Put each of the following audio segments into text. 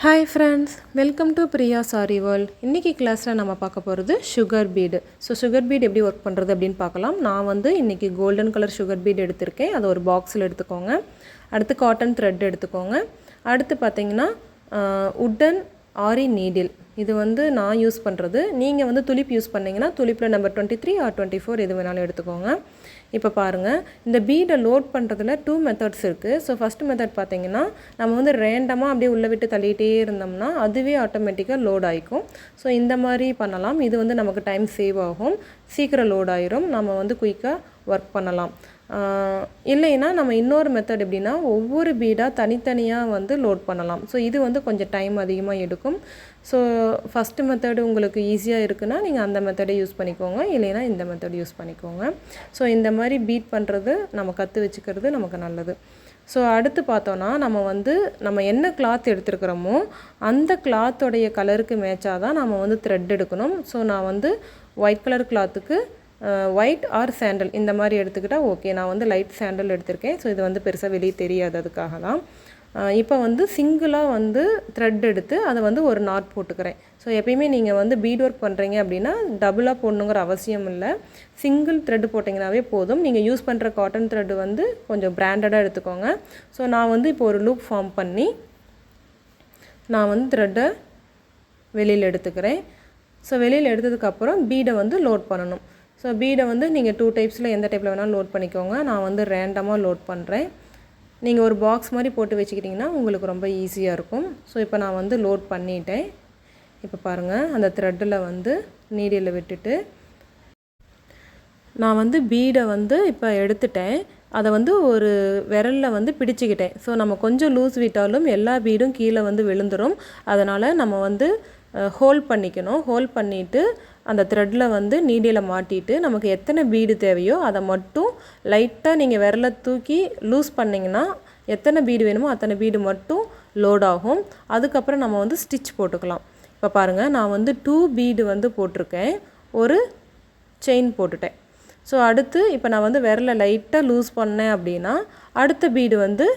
Hi friends, welcome to Priya Aari World. இன்னைக்கு கிளாஸ்ல நம்ம பார்க்க போறது sugar bead. So sugar bead எப்படி வர்க் பண்றது அப்படினு பார்க்கலாம். நான் வந்து இன்னைக்கு golden color sugar bead எடுத்துர்க்கேன். அது ஒரு பாக்ஸ்ல எடுத்துக்கோங்க. அடுத்து cotton thread எடுத்துக்கோங்க. அடுத்து பாத்தீங்கன்னா wooden aari needle. இது வந்து நான் யூஸ் பண்றது. நீங்க வந்து துளிப் யூஸ் பண்ணீங்கன்னா துளிப்ல நம்பர் 23 or 24 எது வேணாலும் எடுத்துக்கோங்க. இப்போ பாருங்க இந்த bead லோட் பண்றதுல two methods இருக்கு. So first method பாத்தீங்கன்னா நம்ம வந்து ரேண்டமா அப்படியே உள்ள விட்டு தள்ளிட்டே இருந்தோம்னா அதுவே ஆட்டோமேட்டிக்கா லோட் ஆயிக்கும். So இந்த மாதிரி பண்ணலாம். இது வந்து நமக்கு டைம் சேவ் ஆகும். சீக்கிரம் லோட் ஆயிரும். நம்ம வந்து குயிக்கா வர்க் பண்ணலாம். இல்லைனா நம்ம இன்னொரு மெத்தட் எப்படினா ஒவ்வொரு பீடா தனித்தனியா வந்து லோட் பண்ணலாம். சோ இது வந்து கொஞ்சம் டைம் அதிகமா எடுக்கும். சோ ஃபர்ஸ்ட் மெத்தட் உங்களுக்கு ஈஸியா இருக்குனா நீங்க அந்த மெத்தடை யூஸ் பண்ணிக்கோங்க. இல்லைனா இந்த மெத்தட் யூஸ் பண்ணிக்கோங்க. சோ இந்த மாதிரி பீட் பண்றது நம்ம கத்து வெச்சுக்கிறது நமக்கு நல்லது. சோ அடுத்து பார்த்தோம்னா நம்ம என்ன கிளாத் எடுத்துக்கறோமோ அந்த கிளாத் உடைய கலருக்கு மேட்சா தான் நாம வந்து thread எடுக்கணும். சோ நான் வந்து white கலர் கிளாத்துக்கு white or sandal இந்த மாதிரி எடுத்துக்கிட்டா ஓகே. நான் வந்து light sandal எடுத்துர்க்கேன். சோ இது வந்து பெருசா வெளிய தெரியாது அதுக்காக தான். இப்போ வந்து சிங்கிளா வந்து thread எடுத்து அத வந்து ஒரு knot போட்டுக்கறேன். சோ எப்பவுமே நீங்க வந்து bead work பண்றீங்க அப்படினா டபுளா போடணும்ங்கற அவசியம் இல்ல. சிங்கிள் thread போட்டீங்கனாவே போதும். நீங்க யூஸ் பண்ற cotton thread வந்து கொஞ்சம் பிராண்டடா எடுத்துக்கோங்க. சோ நான் வந்து இப்போ ஒரு லூப் ஃபார்ம் பண்ணி நான் வந்து thread வெளியில எடுத்துக்கறேன். சோ வெளியில எடுத்ததுக்கு அப்புறம் bead வந்து லோட் பண்ணனும். சோ bead வந்து நீங்க two டைப்ஸ்ல எந்த டைப்ல வேணாலும் லோட் பண்ணிக்கோங்க. நான் வந்து ரேண்டமா லோட் பண்றேன். நீங்க ஒரு பாக்ஸ் மாதிரி போட்டு வெச்சிட்டீங்கன்னா உங்களுக்கு ரொம்ப ஈஸியா இருக்கும். சோ இப்போ நான் வந்து லோட் பண்ணிட்டேன். இப்போ பாருங்க அந்த threadல வந்து நீடில விட்டுட்டு நான் வந்து bead வந்து இப்போ எடுத்துட்டேன். அத வந்து ஒரு விரல்ல வந்து பிடிச்சிட்டேன். சோ நம்ம கொஞ்சம் லூஸ் விட்டாலும் எல்லா பீடும் கீழ வந்து விழுந்துரும். அதனால நம்ம வந்து ஹோல்ட் பண்ணிக்கணும். ஹோல்ட் பண்ணிட்டு அந்த threadல வந்து நீடில மாட்டிட்டு நமக்கு எத்தனை பீட் தேவையோ அத மட்டும் லைட்டா நீங்க விரல தூக்கி லூஸ் பண்ணீங்கனா எத்தனை பீட் வேணுமோ அத்தனை பீட் மட்டும் லோட் ஆகும். அதுக்கு அப்புறம் நம்ம வந்து ஸ்டிட்ச் போட்டுக்கலாம். இப்ப பாருங்க நான் வந்து 2 பீட் வந்து போட்டுர்க்கேன். ஒரு செயின் போட்டுட்டேன். சோ அடுத்து இப்போ நான் வந்து விரல லைட்டா லூஸ் பண்ணேன் அப்படினா அடுத்த பீட் வந்து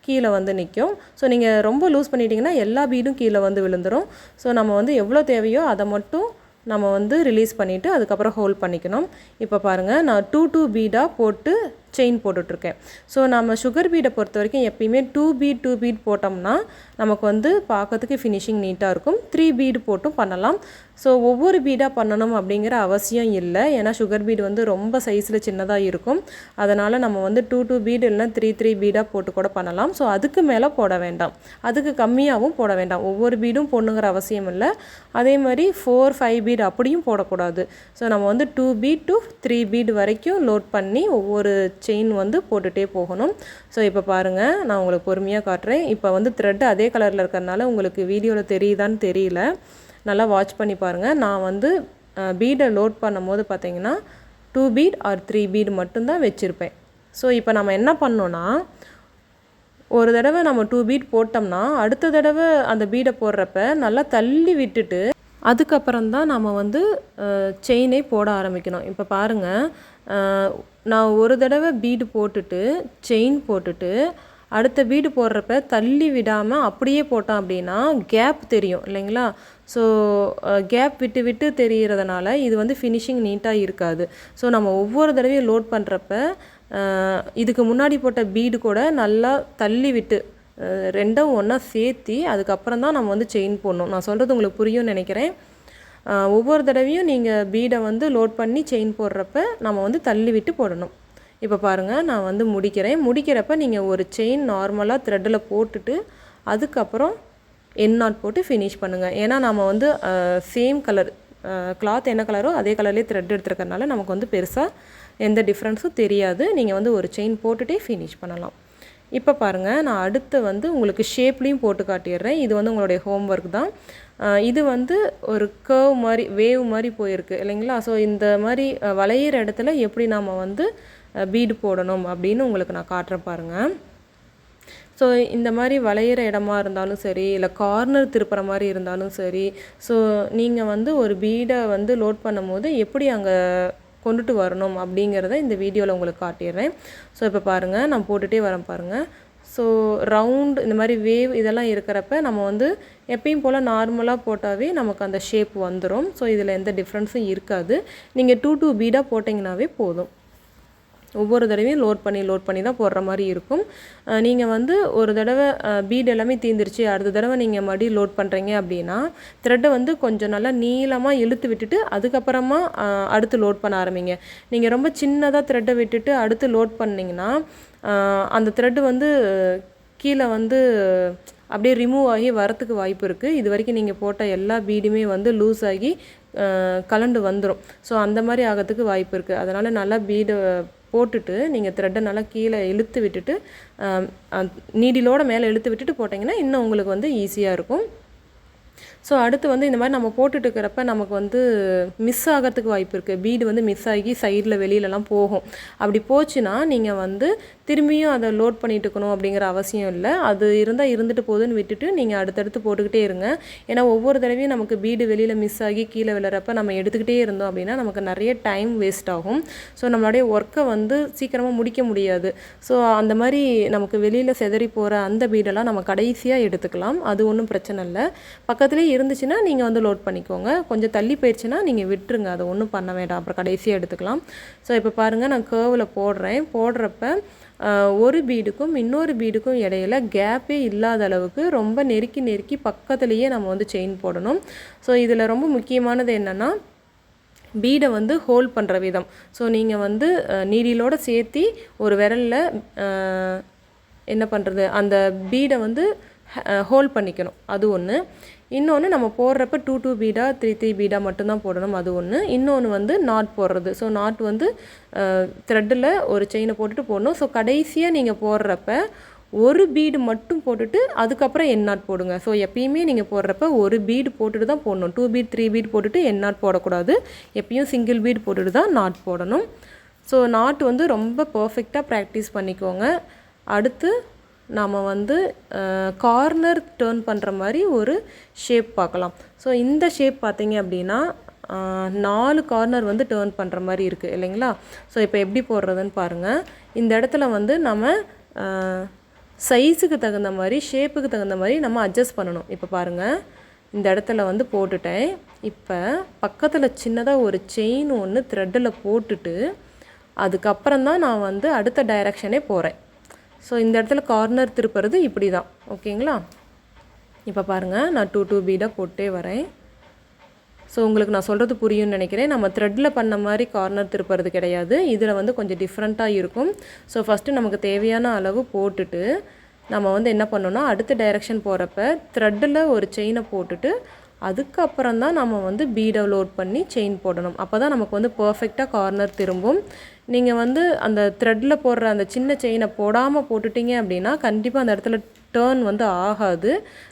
கீழ வந்து நிக்கும். சோ நீங்க ரொம்ப லூஸ் பண்ணிட்டீங்கன்னா எல்லா பீடும் கீழ வந்து விழுந்துரும். சோ நம்ம வந்து எவ்வளவு தேவையோ அத மட்டும் நம்ம வந்து ரிலீஸ் பண்ணிட்டு அதுக்கு அப்புறம் ஹோல்ட் பண்ணிக்கணும். இப்போ பாருங்க நான் 2 பீடா போட்டு செயின் போட்டுட்டு இருக்கேன். சோ நாம sugar bead பொறுத்தவரைக்கும் எப்பவுமே 2 bead போட்டோம்னா நமக்கு வந்து பார்க்கிறதுக்கு ஃபினிஷிங் நீட்டா இருக்கும். 3 bead போட்டும் பண்ணலாம். சோ ஒவ்வொரு பீடா பண்ணனும் அப்படிங்கற அவசியம் இல்ல. ஏனா sugar bead வந்து ரொம்ப சைஸ்ல சின்னதா இருக்கும். அதனால நம்ம வந்து 2 bead இல்லனா 3 பீடா போட்டு கூட பண்ணலாம். சோ அதுக்கு மேல போட வேண்டாம். அதுக்கு கம்மியாவும் போட வேண்டாம். ஒவ்வொரு பீடும் போடணும்ங்கற அவசியம் இல்ல. அதே மாதிரி 4-5 bead அப்படியும் போட கூடாது. சோ நம்ம வந்து 2 bead to 3 bead வரைக்கும் லோட் பண்ணி ஒவ்வொரு செயின் வந்து போட்டுட்டே போகணும். சோ இப்போ பாருங்க நான் உங்களுக்கு பொறுமையா காட்றேன். இப்போ வந்து thread அதே கலர்ல இருக்கறனால உங்களுக்கு வீடியோல தெரியுதான்னு தெரியல. நல்லா வாட்ச் பண்ணி பாருங்க. நான் வந்து பீட லோட் பண்ணும்போது பாத்தீங்கன்னா 2 bead or 3 bead மட்டும் தான் வெச்சிருப்பேன். சோ இப்போ நாம என்ன பண்ணனும்னா ஒரு தடவை நம்ம 2 bead போட்டோம்னா அடுத்த தடவை அந்த பீட போடுறப்ப நல்லா தள்ளி விட்டுட்டு அதுக்கு அப்புறம் தான் நாம வந்து செயினை போட ஆரம்பிக்கணும். இப்போ பாருங்க நான் ஒரு தடவை பீட் போட்டுட்டு செயின் போட்டுட்டு அடுத்த பீட் போடுறப்ப தள்ளி விடாம அப்படியே போட்டோம் அப்படினா கேப் தெரியும் இல்லைங்களா? சோ கேப் விட்டு விட்டு தெரியிறதனால இது வந்து ஃபினிஷிங் நீட்டா இருக்காது. சோ நம்ம ஒவ்வொரு தடவையும் லோட் பண்றப்ப இதுக்கு முன்னாடி போட்ட பீட் கூட நல்லா தள்ளி விட்டு ரெண்டும் ஒண்ணா சேர்த்தி அதுக்கு அப்புறம் தான் நம்ம வந்து செயின் போடணும். நான் சொல்றது உங்களுக்கு புரியும்னு நினைக்கிறேன். ஒவ்வொரு தடவையும் நீங்க பீட வந்து லோட் பண்ணி செயின் போடுறப்ப நாம வந்து தள்ளி விட்டு போடணும். இப்போ பாருங்க நான் வந்து முடிக்கிறேன். முடிக்கிறப்ப நீங்க ஒரு செயின் நார்மலா threadல போட்டுட்டு அதுக்கு அப்புறம் end knot போட்டு finish பண்ணுங்க. ஏனா நாம வந்து சேம் கலர் கிளாத் என்ன கலரோ அதே கலர்லயே thread எடுத்துக்கறனால நமக்கு வந்து பெருசா எந்த டிஃபரன்ஸும் தெரியாது. நீங்க வந்து ஒரு செயின் போட்டுட்டே finish பண்ணலாம். இப்போ பாருங்க நான் அடுத்து வந்து உங்களுக்கு ஷேப்லயும் போட்டு காட்டிறேன். இது வந்து உங்களுடைய ஹோம்வொர்க் தான். இது வந்து ஒரு கர்வ் மாதிரி வேவ் மாதிரி போயிருக்கு இல்லைங்களா? சோ இந்த மாதிரி வளையிற இடத்துல எப்படி நாம வந்து பீட் போடணும் அப்படினு உங்களுக்கு நான் காட்றேன் பாருங்க. சோ இந்த மாதிரி வளையிற இடமா இருந்தாலும் சரி இல்ல கார்னர் திருப்புற மாதிரி இருந்தாலும் சரி சோ நீங்க வந்து ஒரு பீட வந்து லோட் பண்ணும்போது எப்படி அங்க கொண்டுட்டு வரணும் அப்படிங்கறதை இந்த வீடியோல உங்களுக்கு காட்டிறேன். சோ இப்போ பாருங்க நான் போட்டுட்டே வரேன் பாருங்க. ஸோ ரவுண்ட் இந்த மாதிரி வேவ் இதெல்லாம் இருக்கிறப்ப நம்ம வந்து எப்பயும் போல் நார்மலாக போட்டாவே நமக்கு அந்த ஷேப் வந்துடும். ஸோ இதில் எந்த டிஃப்ரென்ஸும் இருக்காது. நீங்கள் 2 பீடாக போட்டிங்கனாவே போதும். ஒவ்வொரு தடவையும் லோட் பண்ணி தான் போடுற மாதிரி இருக்கும். நீங்கள் வந்து ஒரு தடவை பீட் எல்லாமே தீர்ந்துருச்சு, அடுத்த தடவை நீங்கள் மறுபடியும் லோட் பண்ணுறீங்க அப்படின்னா த்ரெட்டை வந்து கொஞ்சம் நல்லா நீளமாக இழுத்து விட்டுட்டு அதுக்கப்புறமா அடுத்து லோட் பண்ண ஆரம்பிங்க. நீங்கள் ரொம்ப சின்னதாக த்ரெட்டை விட்டுட்டு அடுத்து லோட் பண்ணிங்கன்னா அந்த த்ரெட்டு வந்து கீழே வந்து அப்படியே ரிமூவ் ஆகி வரத்துக்கு வாய்ப்பு இருக்குது. இது வரைக்கும் நீங்கள் போட்ட எல்லா பீடுமே வந்து லூஸ் ஆகி கலண்டு வந்துடும். ஸோ அந்த மாதிரி ஆகிறதுக்கு வாய்ப்பு இருக்குது. அதனால் நல்லா பீடை போட்டுட்டு நீங்கள் த்ரெட்டை நல்லா கீழே இழுத்து விட்டுட்டு நீடிலோட மேலே இழுத்து விட்டுட்டு போட்டிங்கன்னா இன்னும் உங்களுக்கு வந்து ஈஸியாக இருக்கும். ஸோ அடுத்து வந்து இந்த மாதிரி நம்ம போட்டுட்டு இருக்கிறப்ப நமக்கு வந்து மிஸ் ஆகிறதுக்கு வாய்ப்பு இருக்குது. பீடு வந்து மிஸ் ஆகி சைடில் வெளியிலலாம் போகும். அப்படி போச்சுன்னா நீங்கள் வந்து திரும்பியும் அதை லோட் பண்ணிட்டு இருக்கணும் அப்படிங்கிற அவசியம் இல்லை. அது இருந்தால் இருந்துட்டு போகுதுன்னு விட்டுட்டு நீங்கள் அடுத்தடுத்து போட்டுக்கிட்டே இருங்க. ஏன்னா ஒவ்வொரு தடவையும் நமக்கு பீடு வெளியில் மிஸ் ஆகி கீழே விழுறப்ப நம்ம எடுத்துக்கிட்டே இருந்தோம் அப்படின்னா நமக்கு நிறைய டைம் வேஸ்ட் ஆகும். ஸோ நம்மளுடைய ஒர்க்கை வந்து சீக்கிரமாக முடிக்க முடியாது. ஸோ அந்த மாதிரி நமக்கு வெளியில் செதறி போகிற அந்த பீடெல்லாம் நம்ம கடைசியாக எடுத்துக்கலாம். அது ஒன்றும் பிரச்சனை இல்லை. பக்கத்துலேயே இருந்துச்சுன்னா நீங்கள் வந்து லோட் பண்ணிக்கோங்க. கொஞ்சம் தள்ளி போயிடுச்சுன்னா நீங்கள் விட்டுருங்க, அதை ஒன்றும் பண்ண வேண்டாம், அப்புறம் கடைசியாக எடுத்துக்கலாம். ஸோ இப்போ பாருங்கள், நான் கேர்வில் போடுறப்ப ஒரு பீடுக்கும் இன்னொரு பீடுக்கும் இடையில கேப்பே இல்லாத அளவுக்கு ரொம்ப நெருக்கி பக்கத்துலேயே நம்ம வந்து செயின் போடணும். ஸோ இதில் ரொம்ப முக்கியமானது என்னென்னா பீடை வந்து ஹோல்ட் பண்ணுற விதம். ஸோ நீங்கள் வந்து நீடிலோடு சேர்த்தி ஒரு விரலில் என்ன பண்ணுறது, அந்த பீடை வந்து ஹோல்ட் பண்ணிக்கணும். அது ஒன்று. இன்னொன்று, நம்ம போடுறப்ப 2 பீடா 3 பீடா மட்டும்தான் போடணும். அது ஒன்று. இன்னொன்று வந்து நாட் போடுறது. ஸோ நாட் வந்து த்ரெட்டில் ஒரு செயினை போட்டுட்டு போடணும். ஸோ கடைசியாக நீங்கள் போடுறப்ப ஒரு பீடு மட்டும் போட்டுட்டு அதுக்கப்புறம் என் நாட் போடுங்க. ஸோ எப்பயுமே நீங்கள் போடுறப்ப ஒரு பீடு போட்டுட்டு தான் போடணும். 2 பீட் 3 பீட் போட்டுட்டு என் நாட் போடக்கூடாது. எப்பயும் சிங்கிள் பீட் போட்டுட்டு தான் நாட் போடணும். ஸோ நாட் வந்து ரொம்ப பர்ஃபெக்டாக ப்ராக்டிஸ் பண்ணிக்கோங்க. அடுத்து நாம் வந்து கார்னர் டேர்ன் பண்ணுற மாதிரி ஒரு ஷேப் பார்க்கலாம். ஸோ இந்த ஷேப் பார்த்தீங்க அப்படின்னா 4 கார்னர் வந்து டேர்ன் பண்ணுற மாதிரி இருக்குது இல்லைங்களா? ஸோ இப்போ எப்படி போடுறதுன்னு பாருங்கள். இந்த இடத்துல வந்து நம்ம சைஸுக்கு தகுந்த மாதிரி ஷேப்புக்கு தகுந்த மாதிரி நம்ம அட்ஜஸ்ட் பண்ணணும். இப்போ பாருங்கள், இந்த இடத்துல வந்து போட்டுட்டேன். இப்போ பக்கத்தில் சின்னதாக ஒரு செயின் ஒன்று த்ரெட்டில் போட்டுட்டு அதுக்கப்புறம் தான் நான் வந்து அடுத்த டைரெக்ஷனே போகிறேன். ஸோ இந்த இடத்துல கார்னர் திருப்புறது இப்படி தான். ஓகேங்களா? இப்போ பாருங்கள், நான் 2 பீடாக போட்டே வரேன். ஸோ உங்களுக்கு நான் சொல்கிறது புரியும்னு நினைக்கிறேன். நம்ம த்ரெட்டில் பண்ண மாதிரி கார்னர் திருப்புறது கிடையாது. இதில் வந்து கொஞ்சம் டிஃப்ரெண்ட்டாக இருக்கும். ஸோ ஃபஸ்ட்டு நமக்கு தேவையான அளவு போட்டுட்டு நம்ம வந்து என்ன பண்ணோன்னா அடுத்த டைரெக்ஷன் போகிறப்ப த்ரெட்டில் ஒரு செயினை போட்டுட்டு அதுக்கப்புறம் தான் நம்ம வந்து பீடை லோட் பண்ணி செயின் போடணும். அப்போ தான் நமக்கு வந்து பர்ஃபெக்டாக கார்னர் திரும்பும். நீங்கள் வந்து அந்த த்ரெட்டில் போடுற அந்த சின்ன செயினை போடாமல் போட்டுட்டீங்க அப்படின்னா கண்டிப்பாக அந்த இடத்துல டேர்ன் வந்து ஆகாது.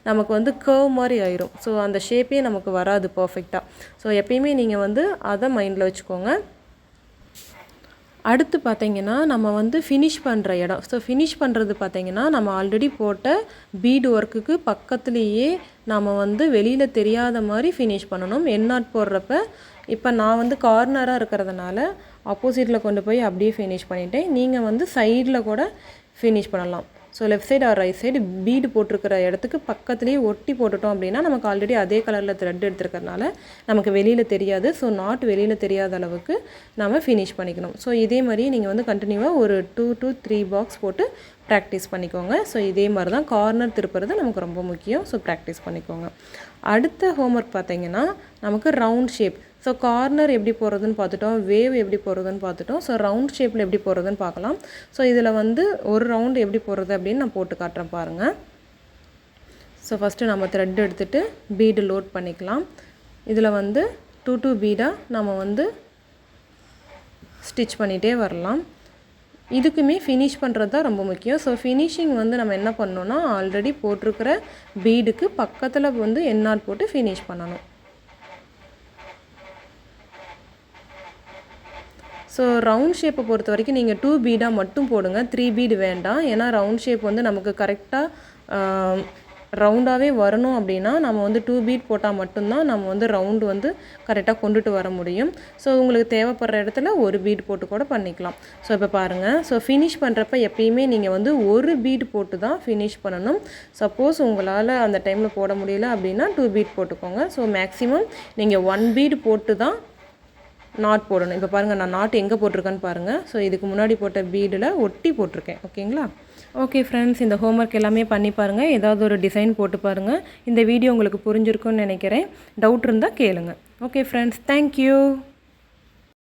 நமக்கு வந்து கர்வ் மாதிரி ஆயிரும். ஸோ அந்த ஷேப்பே நமக்கு வராது பர்ஃபெக்டாக. ஸோ எப்பயுமே நீங்கள் வந்து அதை மைண்டில் வச்சுக்கோங்க. அடுத்து பார்த்திங்கன்னா நம்ம வந்து ஃபினிஷ் பண்ணுற இடம். ஸோ ஃபினிஷ் பண்ணுறது பார்த்திங்கன்னா நம்ம ஆல்ரெடி போட்ட பீடு ஒர்க்குக்கு பக்கத்துலேயே நாம் வந்து வெளியில் தெரியாத மாதிரி ஃபினிஷ் பண்ணணும். என் நாட் போடுறப்ப இப்போ நான் வந்து கார்னராக இருக்கிறதுனால ஆப்போசிட்டில் கொண்டு போய் அப்படியே ஃபினிஷ் பண்ணிட்டேன். நீங்கள் வந்து சைடில் கூட ஃபினிஷ் பண்ணலாம். So left side or right side bead போட்டிருக்கிற இடத்துக்கு பக்கத்துலேயே ஒட்டி போட்டுட்டோம் அப்படின்னா நமக்கு ஆல்ரெடி அதே கலரில் த்ரெட் எடுத்துருக்கறனால நமக்கு வெளியில் தெரியாது. ஸோ நாட் வெளியில் தெரியாத அளவுக்கு நம்ம ஃபினிஷ் பண்ணிக்கணும். ஸோ இதே மாதிரி நீங்கள் வந்து கண்டினியூவாக ஒரு 2 to 3 பாக்ஸ் போட்டு ப்ராக்டிஸ் பண்ணிக்கோங்க. ஸோ இதே மாதிரி தான் கார்னர் திருப்புறது நமக்கு ரொம்ப முக்கியம். ஸோ ப்ராக்டிஸ் பண்ணிக்கோங்க. அடுத்த ஹோம்ஒர்க் பார்த்திங்கன்னா நமக்கு ரவுண்ட் ஷேப். ஸோ கார்னர் எப்படி போடுறதுன்னு பார்த்துட்டோம், வேவ் எப்படி போடுறதுன்னு பார்த்துட்டோம். ஸோ ரவுண்ட் ஷேப்பில் எப்படி போடுறதுன்னு பார்க்கலாம். ஸோ இதில் வந்து ஒரு ரவுண்டு எப்படி போடுறது அப்படின்னு நான் போட்டு காட்டுறேன் பாருங்கள். ஸோ ஃபஸ்ட்டு நம்ம த்ரெட் எடுத்துகிட்டு பீடு லோட் பண்ணிக்கலாம். இதில் வந்து 2 பீடாக நம்ம வந்து ஸ்டிச் பண்ணிகிட்டே வரலாம். இதுக்குமே ஃபினிஷ் பண்ணுறது தான் ரொம்ப முக்கியம். ஸோ ஃபினிஷிங் வந்து நம்ம என்ன பண்ணணும்னா ஆல்ரெடி போட்டிருக்கிற பீடுக்கு பக்கத்தில் வந்து என் நாட் போட்டு ஃபினிஷ் பண்ணணும். ஸோ ரவுண்ட் ஷேப்பை பொறுத்த வரைக்கும் நீங்கள் 2 பீடாக மட்டும் போடுங்க, 3 பீடு வேண்டாம். ஏன்னா ரவுண்ட் ஷேப் வந்து நமக்கு கரெக்டாக ரவுண்டாகவே வரணும் அப்படின்னா நம்ம வந்து 2 பீட் போட்டால் மட்டும்தான் நம்ம வந்து ரவுண்டு வந்து கரெக்டாக கொண்டுட்டு வர முடியும். ஸோ உங்களுக்கு தேவைப்படுற இடத்துல ஒரு பீட் போட்டு கூட பண்ணிக்கலாம். ஸோ இப்போ பாருங்கள், ஸோ ஃபினிஷ் பண்ணுறப்ப எப்பயுமே நீங்கள் வந்து ஒரு பீட் போட்டு தான் ஃபினிஷ் பண்ணணும். சப்போஸ் உங்களால் அந்த டைமில் போட முடியல அப்படின்னா 2 பீட் போட்டுக்கோங்க. ஸோ மேக்ஸிமம் நீங்கள் 1 பீட் போட்டு தான் நாட் போடணும். இப்போ பாருங்கள், நான் நாட் எங்கே போட்டிருக்கேன்னு பாருங்கள். ஸோ இதுக்கு முன்னாடி போட்ட பீடில் ஒட்டி போட்டிருக்கேன். ஓகேங்களா? ஓகே ஃப்ரெண்ட்ஸ், இந்த ஹோம்ஒர்க் எல்லாமே பண்ணி பாருங்கள். ஏதாவது ஒரு டிசைன் போட்டு பாருங்கள். இந்த வீடியோ உங்களுக்கு புரிஞ்சிருக்கும்னு நினைக்கிறேன். டவுட் இருந்தால் கேளுங்க. Okay friends, thank you.